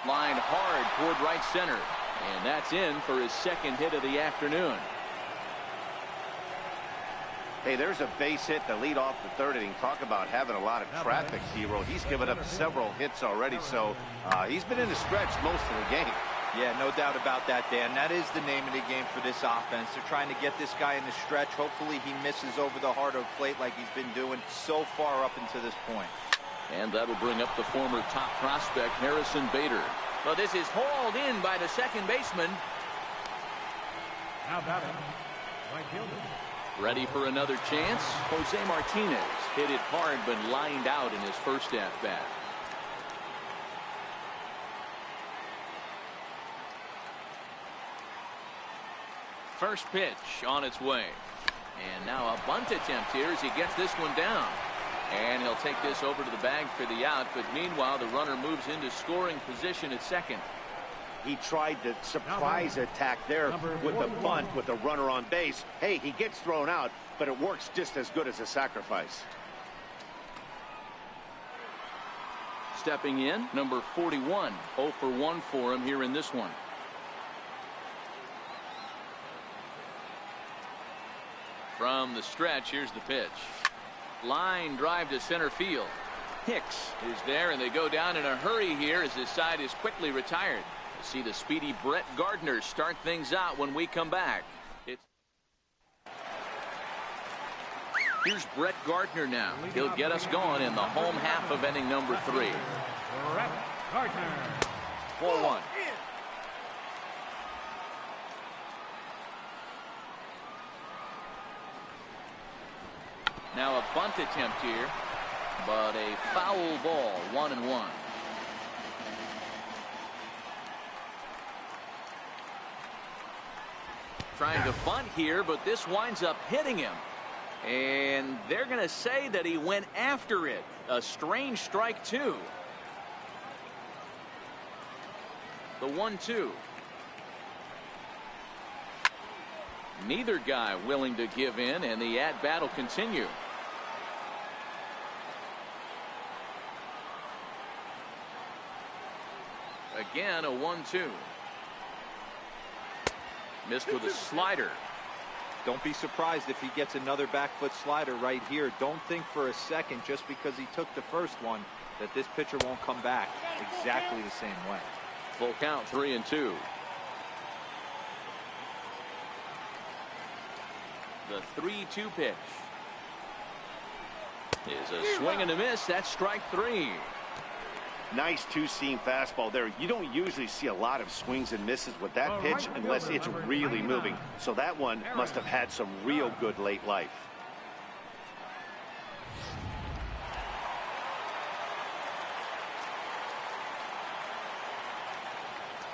Lined hard toward right center. And that's in for his second hit of the afternoon. Hey, there's a base hit to lead off the third inning. Talk about having a lot of traffic, Hero. He's given up several hits already, so he's been in the stretch most of the game. Yeah, no doubt about that, Dan. That is the name of the game for this offense. They're trying to get this guy in the stretch. Hopefully he misses over the heart of the plate like he's been doing so far up until this point. And that'll bring up the former top prospect, Harrison Bader. Well, this is hauled in by the second baseman. Now batting, right fielder. Ready for another chance. Jose Martinez hit it hard but lined out in his first at-bat. First pitch on its way. And now a bunt attempt here as he gets this one down. And he'll take this over to the bag for the out. But meanwhile, the runner moves into scoring position at second. He tried the surprise attack there with the bunt with the runner on base. Hey, he gets thrown out, but it works just as good as a sacrifice. Stepping in, number 41. 0 for 1 for him here in this one. From the stretch, here's the pitch. Line drive to center field. Hicks is there, and they go down in a hurry here as his side is quickly retired. We'll see the speedy Brett Gardner start things out when we come back. Here's Brett Gardner now. He'll get us going in the home half of inning number 3. Brett Gardner. 4-1. Now a bunt attempt here, but a foul ball, 1-1. Trying to bunt here, but this winds up hitting him. And they're going to say that he went after it. A strange strike, too. The 1-2. Neither guy willing to give in, and the at-bat will continue. Again, a 1-2. Missed with a slider. Don't be surprised if he gets another back foot slider right here. Don't think for a second, just because he took the first one, that this pitcher won't come back exactly the same way. Full count, 3-2. The 3-2 pitch is a swing and a miss. That's strike 3. Nice two-seam fastball there. You don't usually see a lot of swings and misses with that pitch unless it's really moving. So that one must have had some real good late life.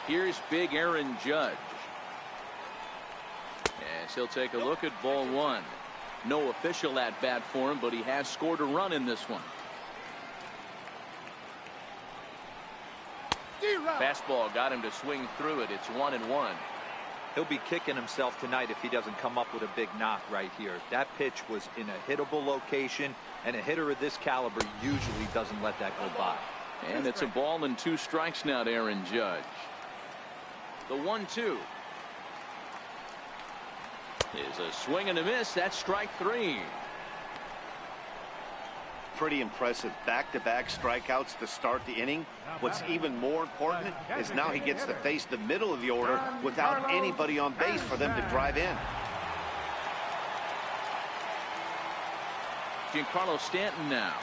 Here's big Aaron Judge. As he'll take a look at ball 1. No official at bat for him, but he has scored a run in this one. Fastball got him to swing through it. It's 1-1. He'll be kicking himself tonight if he doesn't come up with a big knock right here. That pitch was in a hittable location, and a hitter of this caliber usually doesn't let that go by. And it's a ball and 2 strikes now to Aaron Judge. The 1-2 is a swing and a miss. That's strike 3. Pretty impressive back-to-back strikeouts to start the inning. What's even more important is now he gets to face the middle of the order without anybody on base for them to drive in. Giancarlo Stanton now,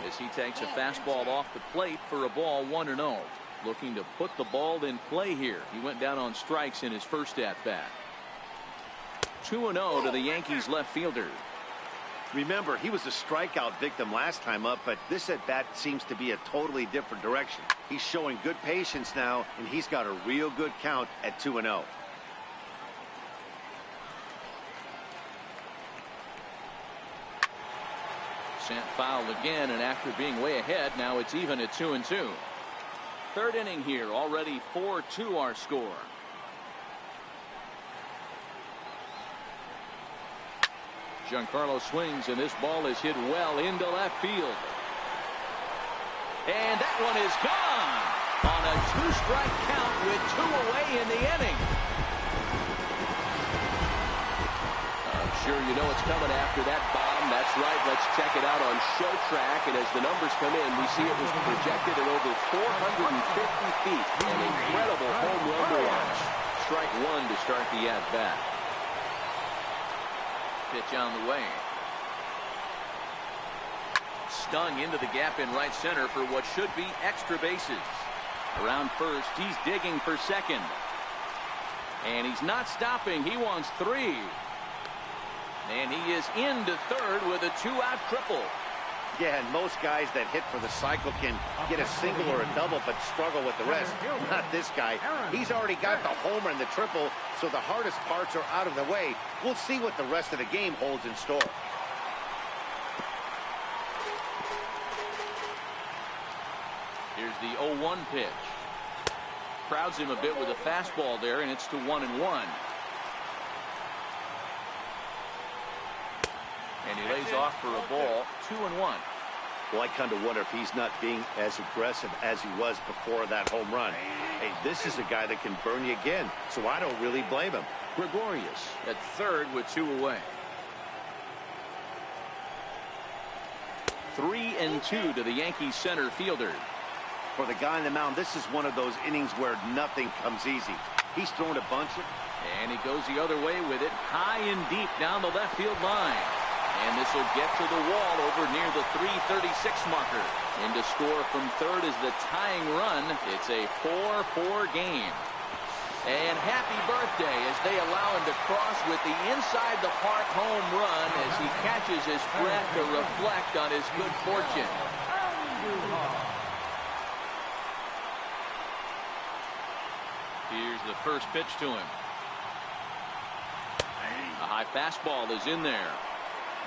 as he takes a fastball off the plate for a ball, 1-0. Looking to put the ball in play here. He went down on strikes in his first at-bat. 2-0 to the Yankees left fielder. Remember, he was a strikeout victim last time up, but this at-bat seems to be a totally different direction. He's showing good patience now, and he's got a real good count at 2-0. Sent foul again, and after being way ahead, now it's even at 2-2. Third inning here, already 4-2 our score. Giancarlo swings, and this ball is hit well into left field. And that one is gone on a 2-strike count with 2 away in the inning. I'm sure you know it's coming after that bomb. That's right. Let's check it out on Show Track. And as the numbers come in, we see it was projected at over 450 feet. An incredible home run to watch. Strike 1 to start the at-bat. Pitch on the way. Stung into the gap in right center for what should be extra bases. Around first, he's digging for second. And he's not stopping. He wants 3. And he is into third with a 2-out triple. Yeah, and most guys that hit for the cycle can get a single or a double, but struggle with the rest. Not this guy. He's already got the homer and the triple, so the hardest parts are out of the way. We'll see what the rest of the game holds in store. Here's the 0-1 pitch. Crowds him a bit with a fastball there, and it's to 1-1. And he lays off for a ball, 2-1. Well, I kind of wonder if he's not being as aggressive as he was before that home run. Hey, this is a guy that can burn you again, so I don't really blame him. Gregorius at third with 2 away. 3-2 to the Yankees center fielder. For the guy on the mound, this is one of those innings where nothing comes easy. He's thrown a bunch of... And he goes the other way with it, high and deep down the left field line. And this will get to the wall over near the 336 marker. And to score from third is the tying run. It's a 4-4 game. And happy birthday as they allow him to cross with the inside the park home run as he catches his breath to reflect on his good fortune. Here's the first pitch to him. A high fastball is in there.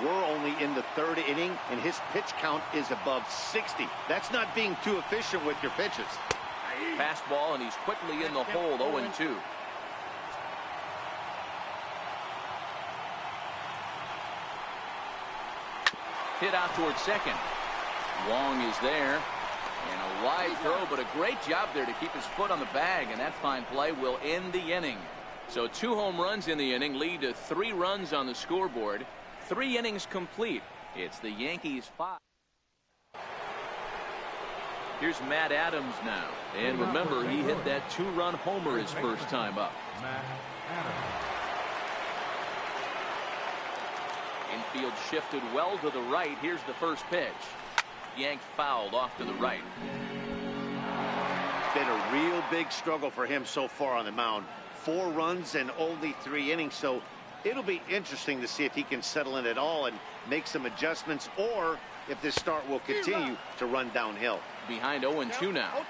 We're only in the 3rd inning, and his pitch count is above 60. That's not being too efficient with your pitches. Fastball, and he's quickly in the hole, 0-2. Hit out towards second. Wong is there. And a wide throw, but a great job there to keep his foot on the bag, and that fine play will end the inning. So 2 home runs in the inning lead to 3 runs on the scoreboard. 3 innings complete. It's the Yankees 5. Here's Matt Adams now. And remember, he hit that 2-run homer his first time up. Infield shifted well to the right. Here's the first pitch. Yanked fouled off to the right. Been a real big struggle for him so far on the mound. 4 runs and only 3 innings, so it'll be interesting to see if he can settle in at all and make some adjustments, or if this start will continue to run downhill. Behind 0-2 now.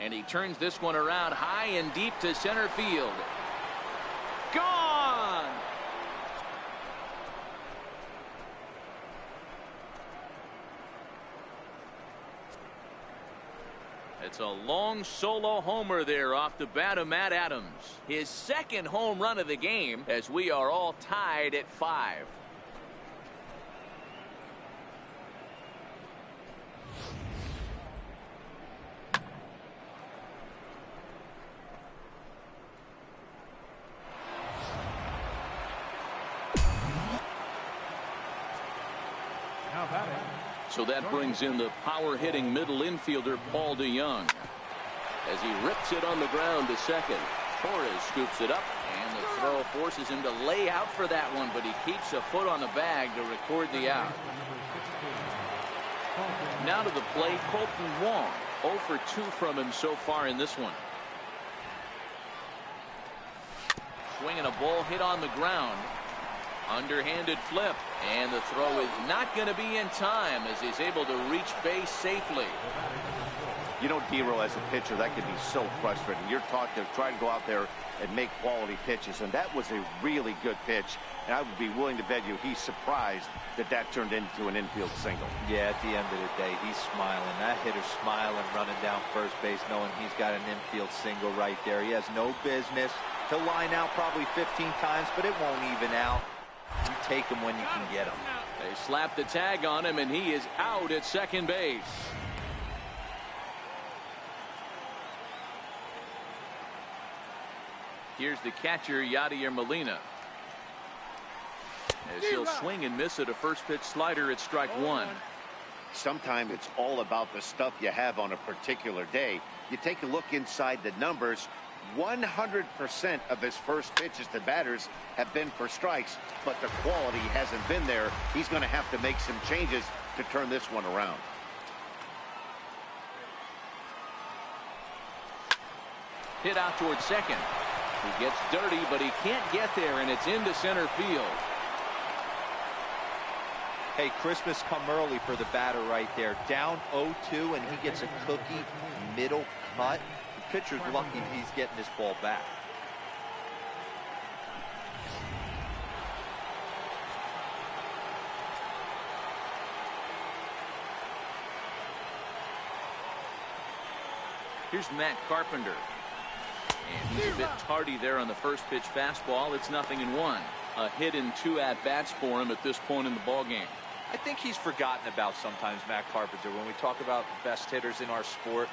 And he turns this one around high and deep to center field. Gone! It's a long solo homer there off the bat of Matt Adams. His 2nd home run of the game, as we are all tied at 5. So that brings in the power-hitting middle infielder Paul DeYoung. As he rips it on the ground to second. Torres scoops it up, and the throw forces him to lay out for that one, but he keeps a foot on the bag to record the out. Now to the plate, Colton Wong. 0 for 2 from him so far in this one. Swinging a ball hit on the ground. Underhanded flip, and the throw is not going to be in time as he's able to reach base safely. You know, D-Row, as a pitcher, that can be so frustrating. You're taught to try to go out there and make quality pitches, and that was a really good pitch. And I would be willing to bet you he's surprised that that turned into an infield single. Yeah, at the end of the day, he's smiling. That hitter's smiling, running down first base, knowing he's got an infield single right there. He has no business to line out probably 15 times, but it won't even out. take him when you can get him. They slap the tag on him, and he is out at second base. Here's the catcher, Yadier Molina. As he'll swing and miss at a first pitch slider at strike one. Sometimes it's all about the stuff you have on a particular day. You take a look inside the numbers. 100% of his first pitches to batters have been for strikes, but the quality hasn't been there. He's going to have to make some changes to turn this one around. Hit out towards second. He gets dirty, but he can't get there, and it's into center field. Hey, Christmas come early for the batter right there. Down 0-2, and he gets a cookie middle cut. The pitcher's lucky he's getting this ball back. Here's Matt Carpenter. And he's a bit tardy there on the first pitch fastball. It's 0-1. A hit and 2 at-bats for him at this point in the ballgame. I think he's forgotten about sometimes, Matt Carpenter. When we talk about the best hitters in our sport,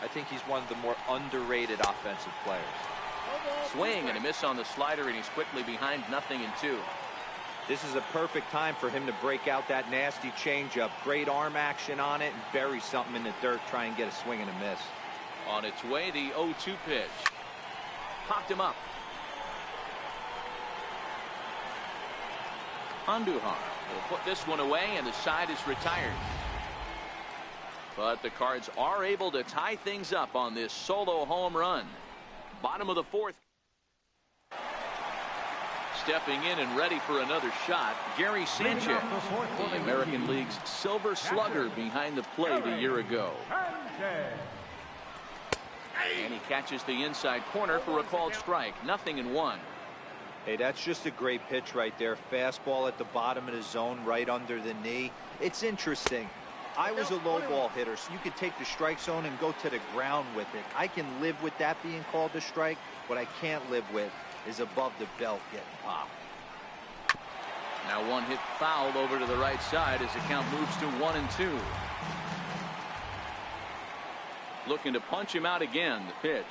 I think he's one of the more underrated offensive players. Swing and a miss on the slider, and he's quickly behind 0-2. This is a perfect time for him to break out that nasty changeup. Great arm action on it and bury something in the dirt, try and get a swing and a miss. On its way, the 0-2 pitch. Popped him up. Andujar will put this one away, and the side is retired. But the Cards are able to tie things up on this solo home run. Bottom of the fourth. Stepping in and ready for another shot, Gary Sanchez, the American League's Silver Slugger behind the plate a year ago. And he catches the inside corner for a called strike. 0-1. Hey, that's just a great pitch right there. Fastball at the bottom of the zone, right under the knee. It's interesting. I was a low ball hitter, so you could take the strike zone and go to the ground with it. I can live with that being called a strike. What I can't live with is above the belt getting popped. Now one hit foul over to the right side as the count moves to 1-2. Looking to punch him out again. The pitch.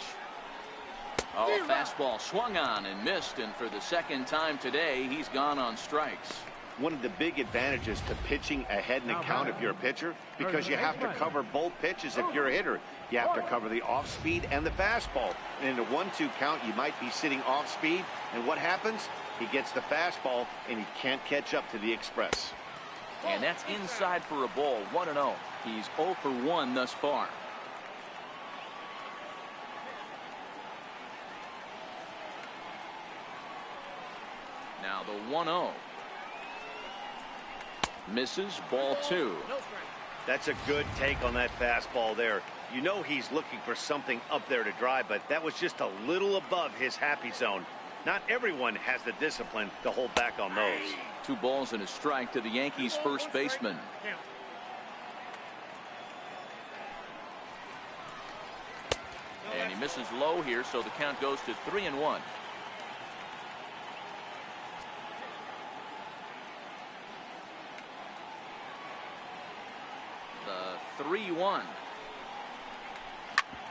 Oh, fastball swung on and missed, and for the second time today, he's gone on strikes. One of the big advantages to pitching ahead in the count if you're a pitcher, because you have to cover both pitches if you're a hitter. You have to cover the off speed and the fastball. And in a 1-2 count, you might be sitting off speed, and what happens? He gets the fastball, and he can't catch up to the express. And that's inside for a ball. 1-0. He's 0 for 1 thus far. Now the 1-0. Misses, ball 2. That's a good take on that fastball there. You know he's looking for something up there to drive, but that was just a little above his happy zone. Not everyone has the discipline to hold back on those. 2 balls and a strike to the Yankees first baseman. And he misses low here, so the count goes to 3-1. The 3-1.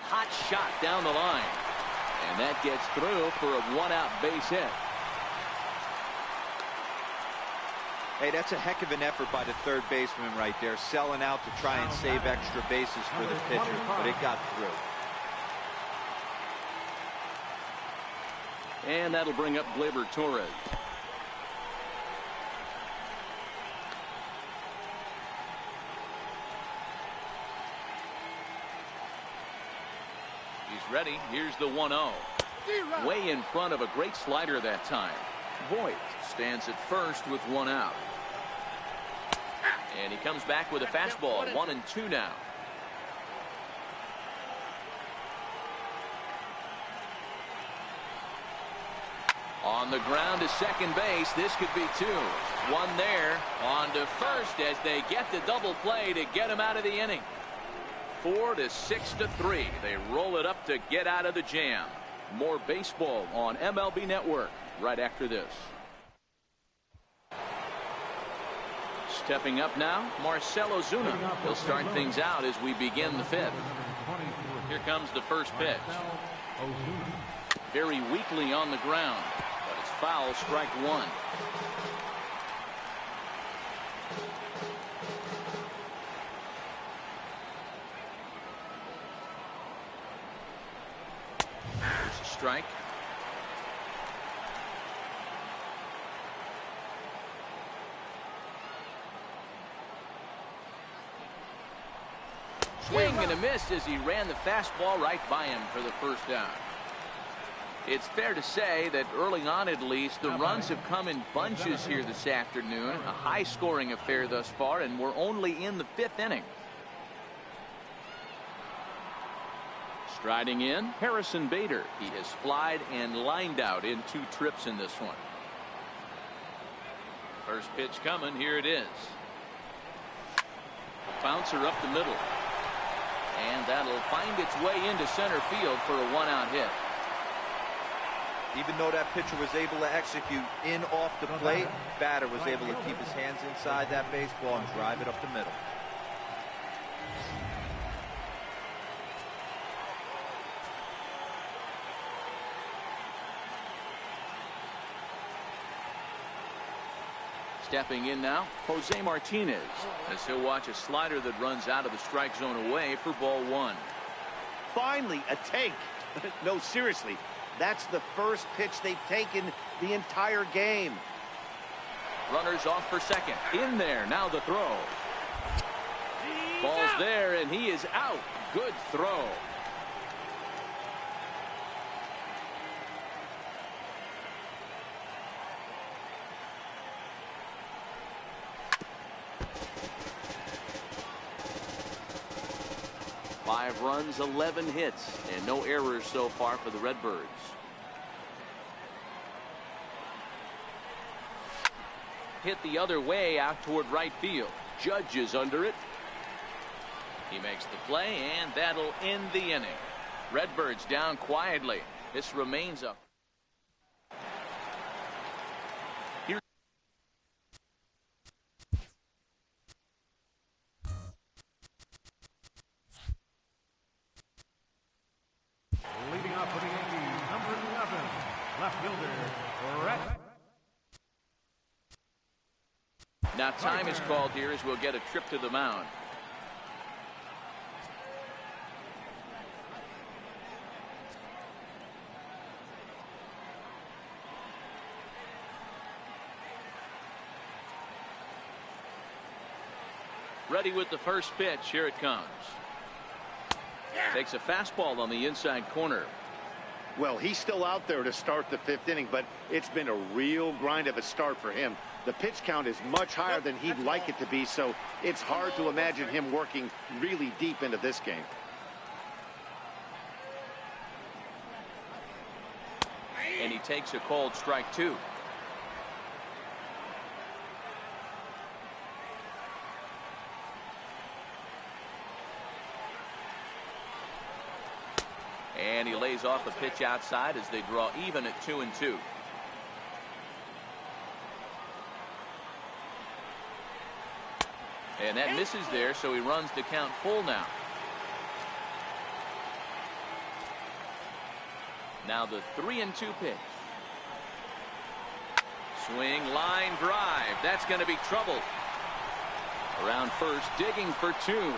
Hot shot down the line. And that gets through for a 1-out base hit. Hey, that's a heck of an effort by the third baseman right there, selling out to try and save extra bases for the pitcher, but it got through. And that'll bring up Gleyber Torres. He's ready. Here's the 1-0. Way in front of a great slider that time. Voit stands at first with 1 out. And he comes back with a fastball. 1-2 now. On the ground to second base. This could be 2. 1 there. On to first as they get the double play to get him out of the inning. 4-6-3. They roll it up to get out of the jam. More baseball on MLB Network right after this. Stepping up now, Marcell Ozuna. He'll start things out as we begin the fifth. Here comes the first pitch. Very weakly on the ground, but it's foul, strike one. There's a strike. Swing and a miss as he ran the fastball right by him for the first down. It's fair to say that early on, at least, the runs have come in bunches here this afternoon. A high-scoring affair thus far, and we're only in the fifth inning. Striding in, Harrison Bader. He has flied and lined out in 2 trips in this one. First pitch coming. Here it is. Bouncer up the middle. And that'll find its way into center field for a 1-out hit. Even though that pitcher was able to execute in off the plate, batter was able to keep his hands inside that baseball and drive it up the middle. Stepping in now, Jose Martinez, as he'll watch a slider that runs out of the strike zone away for ball 1. Finally, a take. No, seriously, that's the first pitch they've taken the entire game. Runners off for second. In there, now the throw. Ball's there, and he is out. Good throw. Five runs, 11 hits, and no errors so far for the Redbirds. Hit the other way out toward right field. Judge is under it. He makes the play, and that'll end the inning. Redbirds down quietly. This remains up. Leading off for the Yankees, number 11, left fielder, Brett. Now time is called here as we'll get a trip to the mound. Ready with the first pitch. Here it comes. Takes a fastball on the inside corner. Well, he's still out there to start the fifth inning, but it's been a real grind of a start for him. The pitch count is much higher than he'd like it to be, so it's hard to imagine him working really deep into this game. And he takes a called strike 2. And he lays off a pitch outside as they draw even at 2-2. And that misses there, so he runs the count full now. Now the 3-2 pitch. Swing, line drive. That's going to be trouble. Around first, digging for 2.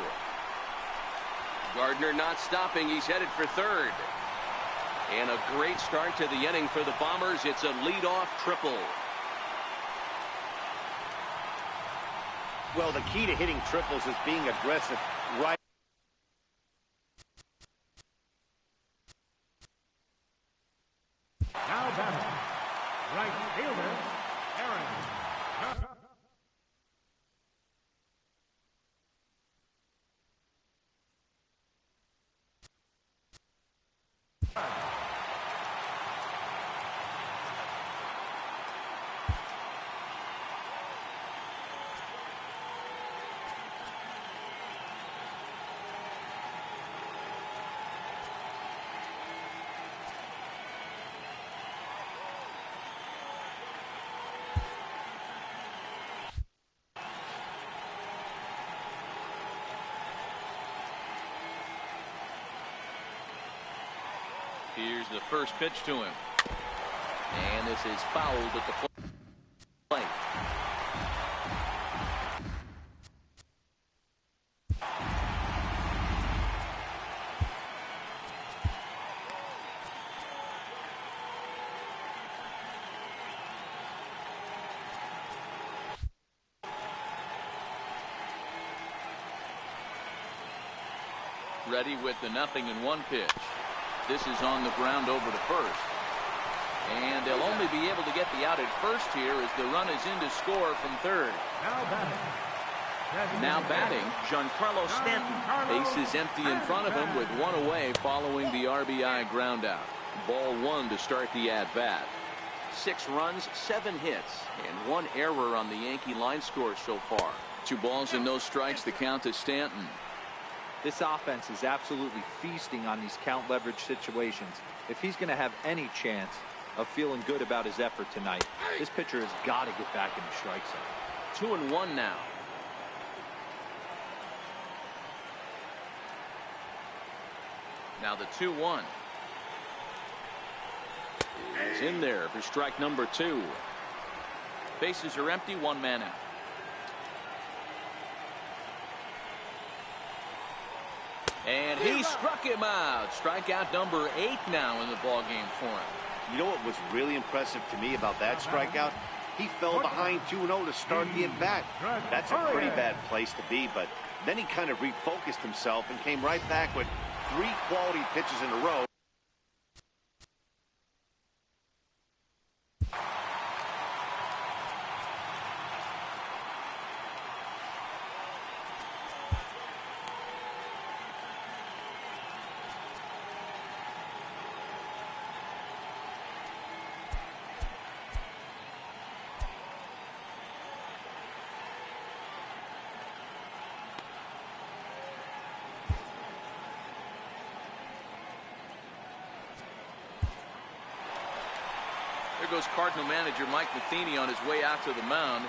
Gardner not stopping. He's headed for third. And a great start to the inning for the Bombers. It's a leadoff triple. Well, the key to hitting triples is being aggressive right. Now batting, right fielder, Aaron. the first pitch to him. And this is fouled at the plate. Ready with the 0-1 pitch. This is on the ground over to first. And they'll only be able to get the out at first here as the run is in to score from third. Now batting, Giancarlo Stanton. Base is empty in front of him with one away following the RBI ground out. Ball one to start the at-bat. 6 runs, 7 hits, and 1 error on the Yankee line score so far. 2 balls and no strikes, the count to Stanton. This offense is absolutely feasting on these count leverage situations. If he's going to have any chance of feeling good about his effort tonight, this pitcher has got to get back in the strike zone. 2-1 now. Now the 2-1. He's in there for strike number 2. Bases are empty, 1 man out. And he struck him out. Strikeout number 8 now in the ballgame for him. You know what was really impressive to me about that strikeout? He fell behind 2-0 to start the at-bat. That's a pretty bad place to be, but then he kind of refocused himself and came right back with 3 quality pitches in a row. There goes Cardinal manager Mike Matheny on his way out to the mound,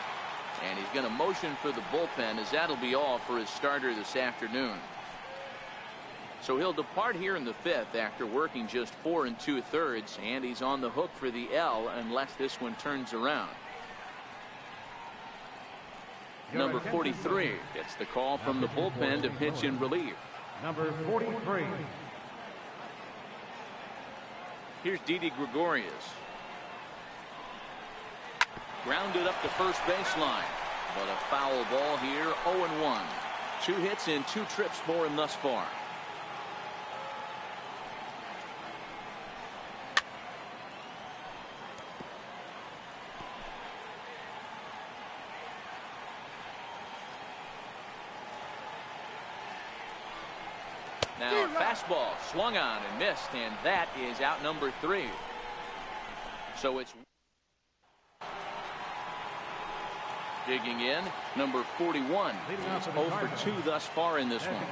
and he's going to motion for the bullpen, as that'll be all for his starter this afternoon. So he'll depart here in the 5th after working just 4 2/3, and he's on the hook for the L unless this one turns around. Number 43 gets the call from the bullpen to pitch in relief. Number 43. Here's Didi Gregorius. Grounded up the first baseline, but a foul ball here. 0-1. 2 hits and 2 trips for him thus far. Now a fastball swung on and missed, and that is out number 3. So it's digging in, number 41. He's 0 for 2 thus far in this one.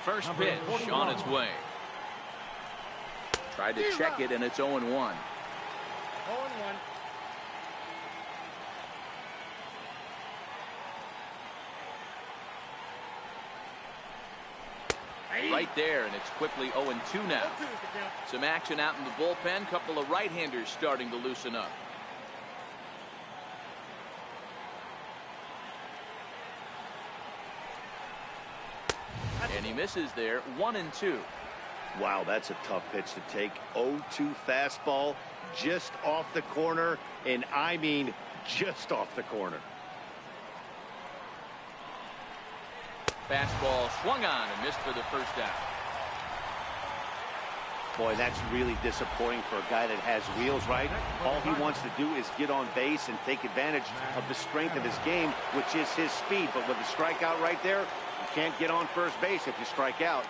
First pitch on its way. Tried to check it, and it's 0-1. 0-1. Right there, and it's quickly 0-2 now. Some action out in the bullpen. Couple of right-handers starting to loosen up. And he misses there. 1-2. Wow, that's a tough pitch to take. 0-2 fastball just off the corner, and I mean just off the corner. Fastball swung on and missed for the first out. Boy, that's really disappointing for a guy that has wheels, right? All he wants to do is get on base and take advantage of the strength of his game, which is his speed. But with the strikeout right there, you can't get on first base if you strike out.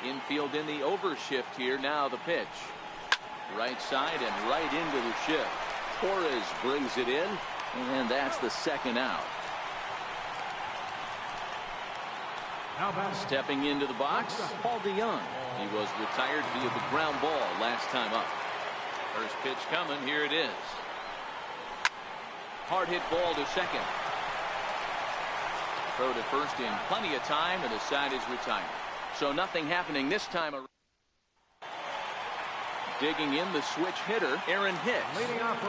Infield in the overshift here. Now the pitch. Right side and right into the shift. Torres brings it in, and that's the second out. Stepping into the box, Paul DeYoung. He was retired via the ground ball last time up. First pitch coming. Here it is. Hard hit ball to second. Throw to first in plenty of time, and the side is retired. So nothing happening this time. Digging in, the switch hitter, Aaron Hicks.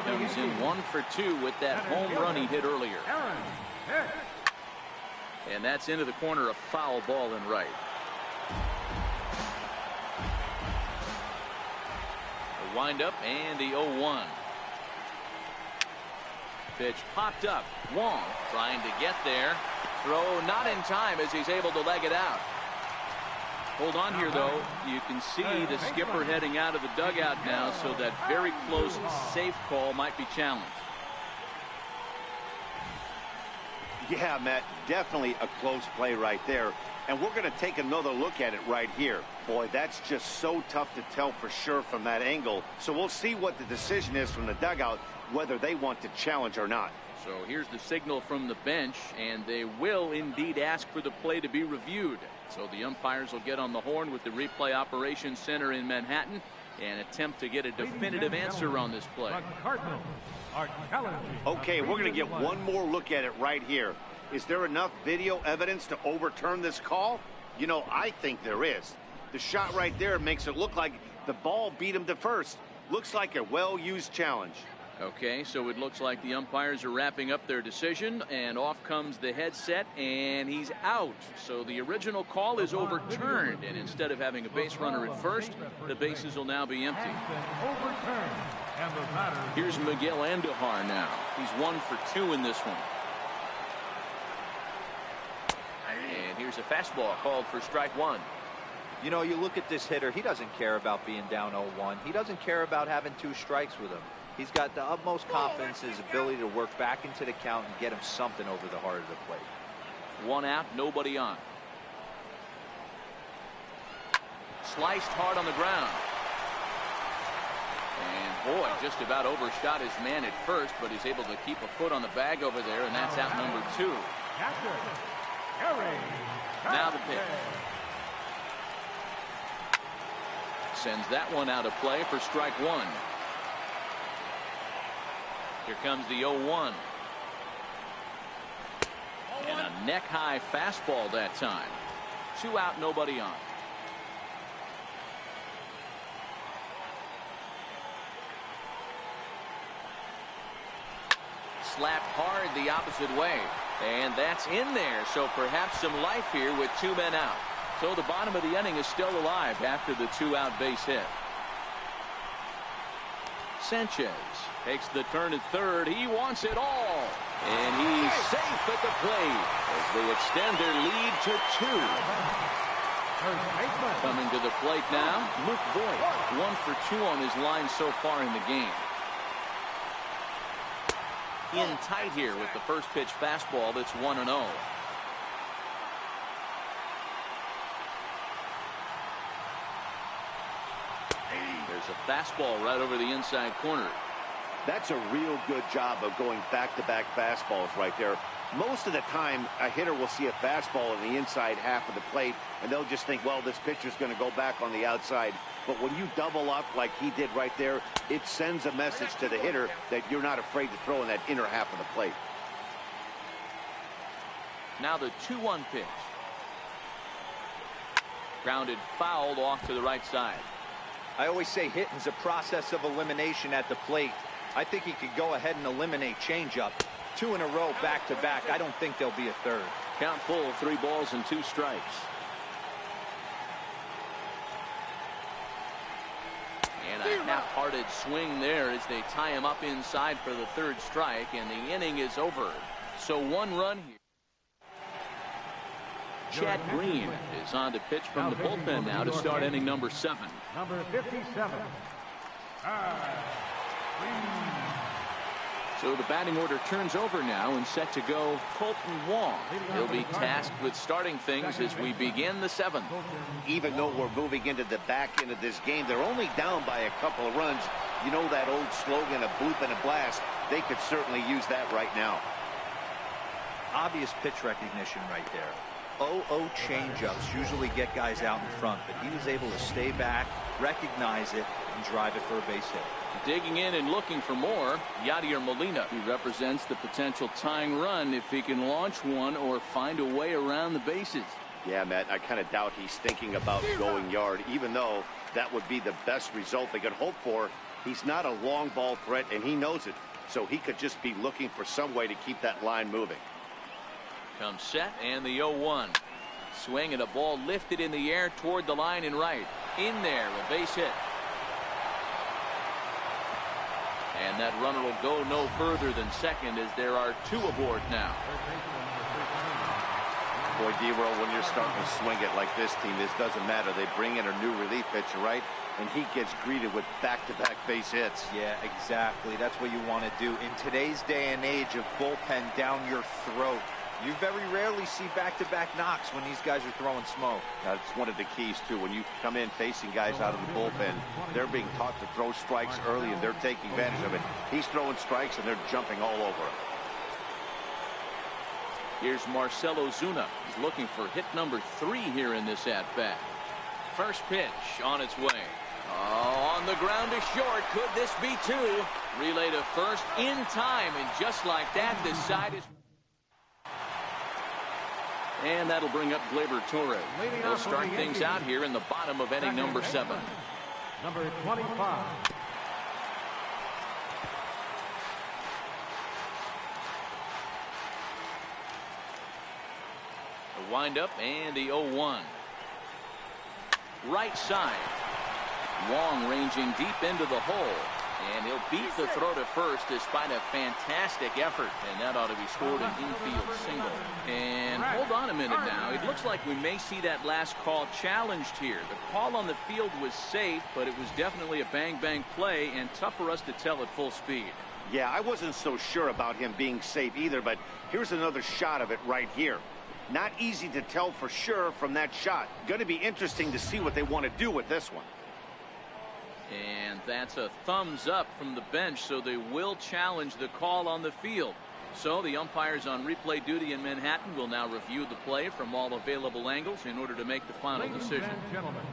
Comes in 1 for 2 with that home run he hit earlier. And that's into the corner, a foul ball and right. The windup and the 0-1. Pitch popped up. Wong trying to get there. Throw not in time as he's able to leg it out. Hold on here, though. You can see the skipper heading out of the dugout now, so that very close, safe call might be challenged. Yeah, Matt, definitely a close play right there. And we're going to take another look at it right here. Boy, that's just so tough to tell for sure from that angle. So we'll see what the decision is from the dugout, whether they want to challenge or not. So here's the signal from the bench, and they will indeed ask for the play to be reviewed. So the umpires will get on the horn with the replay operations center in Manhattan and attempt to get a definitive answer on this play. Okay, we're going to get one more look at it right here. Is there enough video evidence to overturn this call? You know, I think there is. The shot right there makes it look like the ball beat him to first. Looks like a well-used challenge. Okay, so it looks like the umpires are wrapping up their decision, and off comes the headset, and he's out. So the original call is overturned, and instead of having a base runner at first, the bases will now be empty. Here's Miguel Andujar now. He's 1 for 2 in this one. And here's a fastball called for strike 1. You know, you look at this hitter, he doesn't care about being down 0-1. He doesn't care about having 2 strikes with him. He's got the utmost confidence in his ability to work back into the count and get him something over the heart of the plate. 1 out, nobody on. Sliced hard on the ground. And boy, just about overshot his man at first, but he's able to keep a foot on the bag over there, and that's out number 2. Now the pitch. Sends that one out of play for strike 1. Here comes the 0-1. And a neck-high fastball that time. 2 out, nobody on. Slapped hard the opposite way. And that's in there. So perhaps some life here with 2 men out. So the bottom of the inning is still alive after the 2-out base hit. Sanchez takes the turn at third. He wants it all. And he's safe at the plate as they extend their lead to 2. Coming to the plate now, Luke Voigt. 1 for 2 on his line so far in the game. In tight here with the first pitch fastball that's 1-0. There's a fastball right over the inside corner. That's a real good job of going back-to-back fastballs right there. Most of the time, a hitter will see a fastball in the inside half of the plate, and they'll just think, well, this pitcher's going to go back on the outside. But when you double up like he did right there, it sends a message to the hitter that you're not afraid to throw in that inner half of the plate. Now the 2-1 pitch. Grounded fouled off to the right side. I always say hitting's a process of elimination at the plate. I think he could go ahead and eliminate changeup. 2 in a row back-to-back. I don't think there'll be a third. Count full, 3 balls and 2 strikes. And a half-hearted swing there as they tie him up inside for the 3rd strike, and the inning is over. So 1 run here. Chad Green is on to pitch from the bullpen now to start inning number 7. Number 57. So the batting order turns over now and set to go Colton Wong. He'll be tasked with starting things as we begin the 7th. Even though we're moving into the back end of this game, they're only down by a couple of runs. You know that old slogan, a bloop and a blast. They could certainly use that right now. Obvious pitch recognition right there. 0-0 changeups usually get guys out in front, but he was able to stay back, recognize it, and drive it for a base hit. Digging in and looking for more, Yadier Molina. He represents the potential tying run if he can launch one or find a way around the bases. Yeah, Matt, I kind of doubt he's thinking about going yard, even though that would be the best result they could hope for. He's not a long ball threat, and he knows it. So he could just be looking for some way to keep that line moving. Comes set, and the 0-1. Swing and a ball lifted in the air toward the line and right. In there, a base hit. And that runner will go no further than second as there are 2 aboard now. Boy, D-Roll, when you're starting to swing it like this team, this doesn't matter. They bring in a new relief pitcher, right? And he gets greeted with back-to-back base hits. Yeah, exactly. That's what you want to do. In today's day and age of bullpen down your throat, you very rarely see back-to-back knocks when these guys are throwing smoke. That's one of the keys, too. When you come in facing guys out of the bullpen, they're being taught to throw strikes early, and they're taking advantage of it. He's throwing strikes, and they're jumping all over him. Here's Marcell Ozuna. He's looking for hit number 3 here in this at-bat. First pitch on its way. Oh, on the ground to short. Could this be 2? Relay to first in time, and just like that, the side is... And that'll bring up Gleyber Torres. They'll start things out here in the bottom of inning number 7. Number 25. The windup and the 0-1. Right side. Wong ranging deep into the hole. And he'll beat the throw to first despite a fantastic effort. And that ought to be scored an infield single. And hold on a minute now. It looks like we may see that last call challenged here. The call on the field was safe, but it was definitely a bang-bang play and tough for us to tell at full speed. Yeah, I wasn't so sure about him being safe either, but here's another shot of it right here. Not easy to tell for sure from that shot. Going to be interesting to see what they want to do with this one. And that's a thumbs up from the bench, so they will challenge the call on the field. So the umpires on replay duty in Manhattan will now review the play from all available angles in order to make the final decision. Ladies and gentlemen,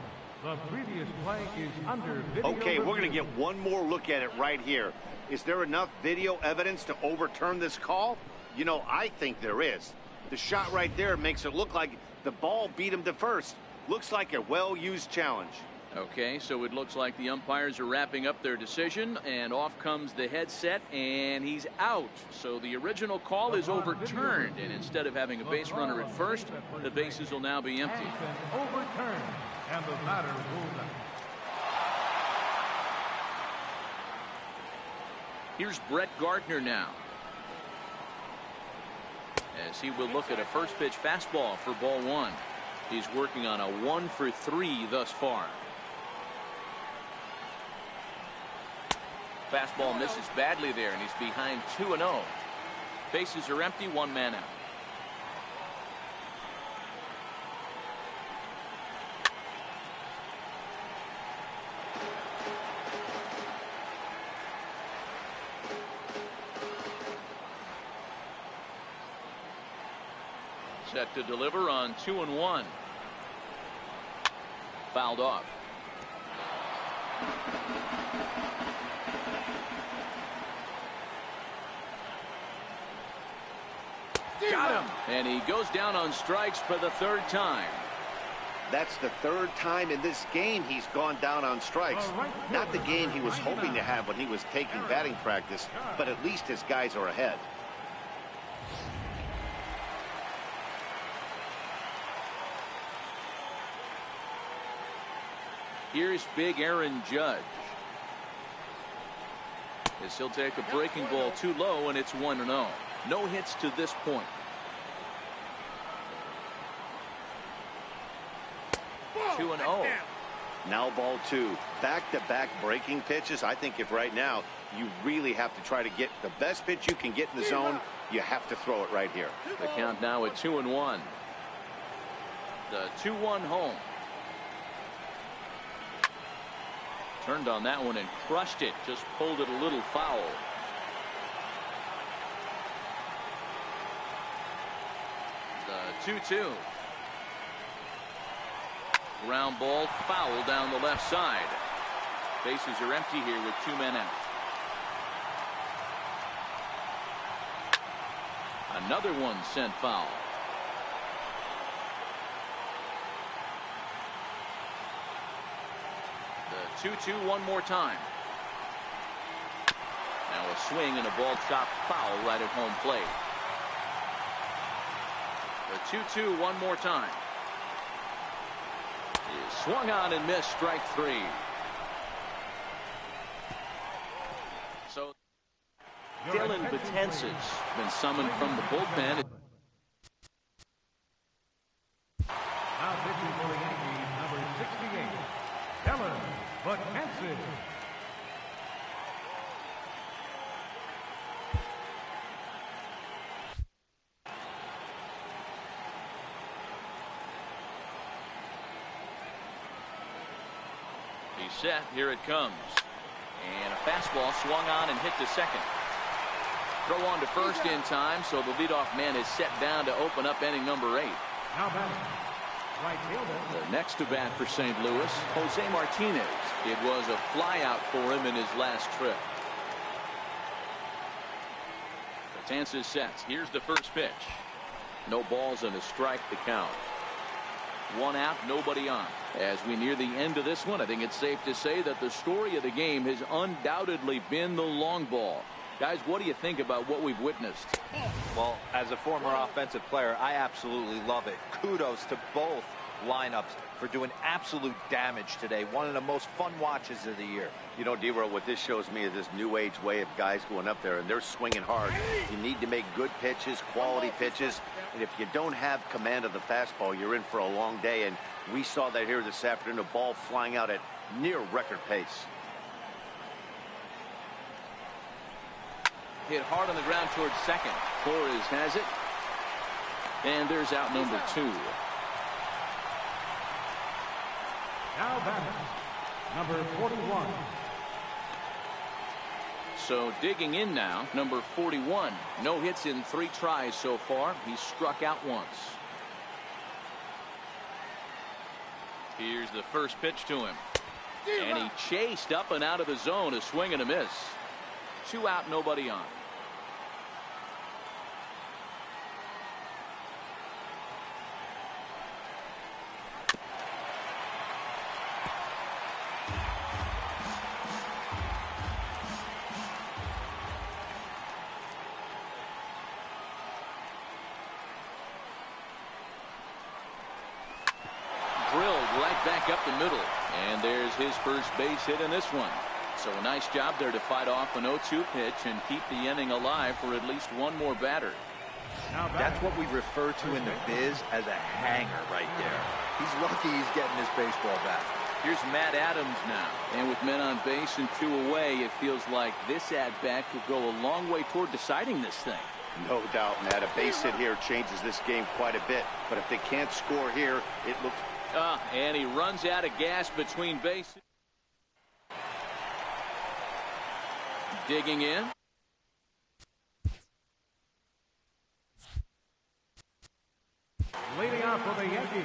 the previous play is under video Okay, we're going to review. get one more look at it right here. Is there enough video evidence to overturn this call? You know, I think there is. The shot right there makes it look like the ball beat him to first. Looks like a well-used challenge. Okay, so it looks like the umpires are wrapping up their decision, and off comes the headset, and he's out. So the original call is overturned, and instead of having a base runner at first, the bases will now be empty. Has been overturned, and the batter ruled out. Here's Brett Gardner now, as he will look at a first pitch fastball for ball 1. He's working on a 1 for 3 thus far. Fastball misses badly there, and he's behind 2-0. Bases are empty, 1 man out. Set to deliver on 2-1. Fouled off. Got him. And he goes down on strikes for the 3rd time. That's the 3rd time in this game he's gone down on strikes. Not the game he was hoping to have when he was taking batting practice, but at least his guys are ahead. Here's big Aaron Judge, as he'll take a breaking ball too low, and it's 1-0. No hits to this point. Ball 2-0. Now ball 2. Back-to-back breaking pitches. I think if right now you really have to try to get the best pitch you can get in the zone, you have to throw it right here. The count now at 2-1. The 2-1 home. Turned on that one and crushed it. Just pulled it a little foul. The 2-2. Ground ball foul down the left side. Bases are empty here with 2 men out. Another one sent foul. 2-2 one more time. Now a swing and a ball chopped foul right at home plate. The 2-2 one more time. Is swung on and missed, strike 3. So Dylan Betances been summoned from the bullpen. Now pitching for the Yankees, number 68, Dylan Betances. He's set. Here it comes. And a fastball swung on and hit to second. Throw on to first in time, so the leadoff man is set down to open up inning number 8. Now batting, right fielder. The next to bat for St. Louis, Jose Martinez. It was a flyout for him in his last trip. Betances sets. Here's the first pitch. No balls and a strike to count. 1 out, nobody on. As we near the end of this one, I think it's safe to say that the story of the game has undoubtedly been the long ball. Guys, what do you think about what we've witnessed? Well, as a former offensive player, I absolutely love it. Kudos to both lineups for doing absolute damage today. One of the most fun watches of the year. You know, D-Roll, what this shows me is this new age way of guys going up there and they're swinging hard. You need to make good pitches, quality pitches, and if you don't have command of the fastball, you're in for a long day, and we saw that here this afternoon, a ball flying out at near record pace. Hit hard on the ground towards second. Flores has it. And there's out number 2. Now batting, number 41. So digging in now, number 41. No hits in 3 tries so far. He's struck out once. Here's the first pitch to him. And he chased up and out of the zone. A swing and a miss. 2 out, nobody on. Drilled right back up the middle. And there's his first base hit in this one. So a nice job there to fight off an 0-2 pitch and keep the inning alive for at least one more batter. That's what we refer to in the biz as a hanger right there. He's lucky he's getting his baseball back. Here's Matt Adams now. And with men on base and 2 away, it feels like this at-bat could go a long way toward deciding this thing. No doubt, Matt. A base hit here changes this game quite a bit. But if they can't score here, it looks... And he runs out of gas between bases. Digging in. Leading off for the Yankees,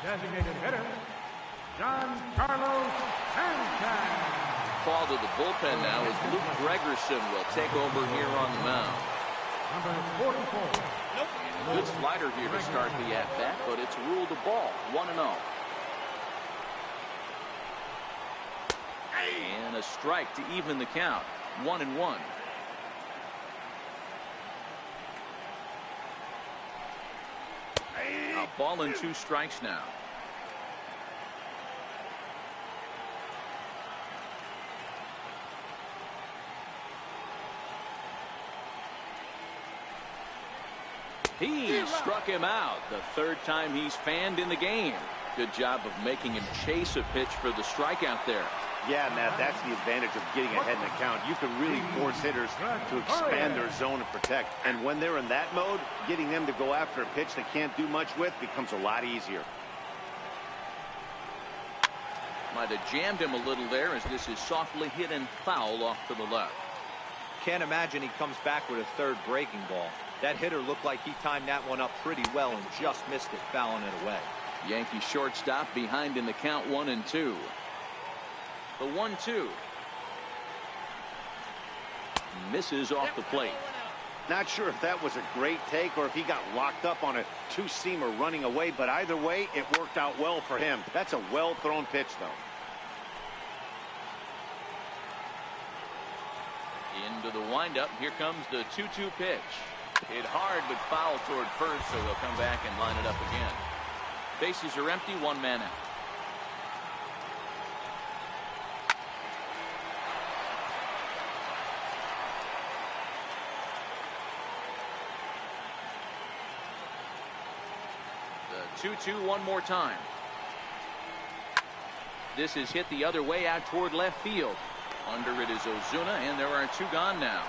designated hitter, Carlos Sanchez. Call to the bullpen now as Luke Gregerson will take over here on the mound. Number 44. Good slider here to start the at-bat, but it's ruled a ball. 1-0. And a strike to even the count. 1-1. A ball and 2 strikes now. He struck him out. The 3rd time he's fanned in the game. Good job of making him chase a pitch for the strikeout there. Yeah, Matt, that's the advantage of getting ahead in the count. You can really force hitters to expand their zone and protect. And when they're in that mode, getting them to go after a pitch they can't do much with becomes a lot easier. Might have jammed him a little there as this is softly hit and foul off to the left. Can't imagine he comes back with a 3rd breaking ball. That hitter looked like he timed that one up pretty well and just missed it, fouling it away. Yankee shortstop behind in the count 1-2. The 1-2. Misses off the plate. Not sure if that was a great take or if he got locked up on a 2-seamer running away, but either way, it worked out well for him. That's a well-thrown pitch, though. windup. Here comes the 2-2 pitch. Hit hard but foul toward first, so he'll come back and line it up again. Bases are empty, one man out. The 2-2 one more time. This is hit the other way out toward left field. Under it is Ozuna, and there are 2 gone now.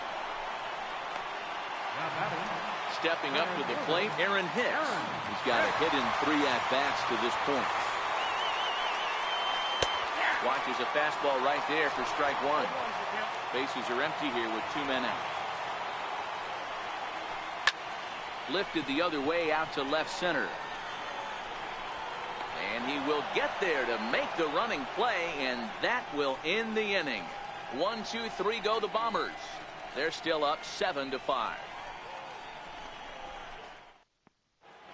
Stepping up to the plate, Aaron Hicks. He's got a hit in 3 at-bats to this point. Watches a fastball right there for strike 1. Bases are empty here with 2 men out. Lifted the other way out to left center. And he will get there to make the running play, and that will end the inning. 1, 2, 3 go the Bombers. They're still up 7-5.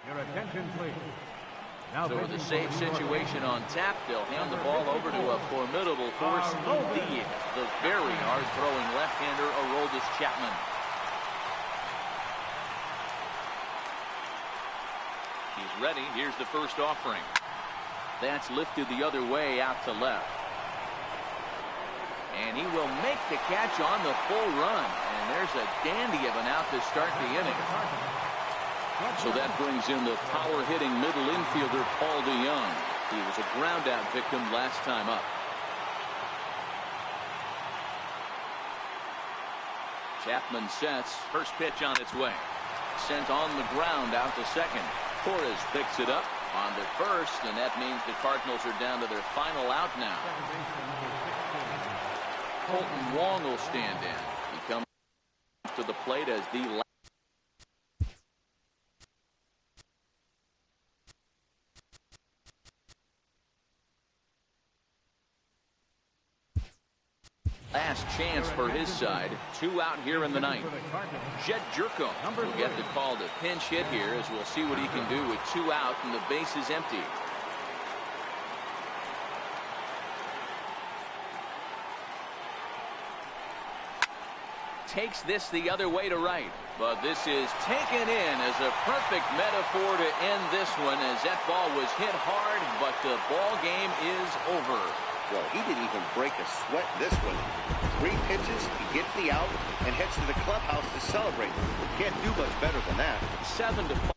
Your attention, please. Now so with a safe situation on tap, they'll hand the ball over to a formidable force indeed. The very hard-throwing left-hander Aroldis Chapman. He's ready. Here's the first offering. That's lifted the other way out to left. And he will make the catch on the full run. And there's a dandy of an out to start the inning. So that brings in the power-hitting middle infielder Paul DeYoung. He was a ground-out victim last time up. Chapman sets. First pitch on its way. Sent on the ground out to second. Torres picks it up on the first, and that means the Cardinals are down to their final out now. Colton Wong will stand in. He comes to the plate as the last chance for his side. 2 out here in the ninth. Jed Jerko will get the call to pinch hit here, as we'll see what he can do with 2 out and the base is empty. Takes this the other way to right, but this is taken in as a perfect metaphor to end this one, as that ball was hit hard, but the ball game is over. Well, he didn't even break a sweat this one. 3 pitches, he gets the out, and heads to the clubhouse to celebrate. Can't do much better than that. 7-5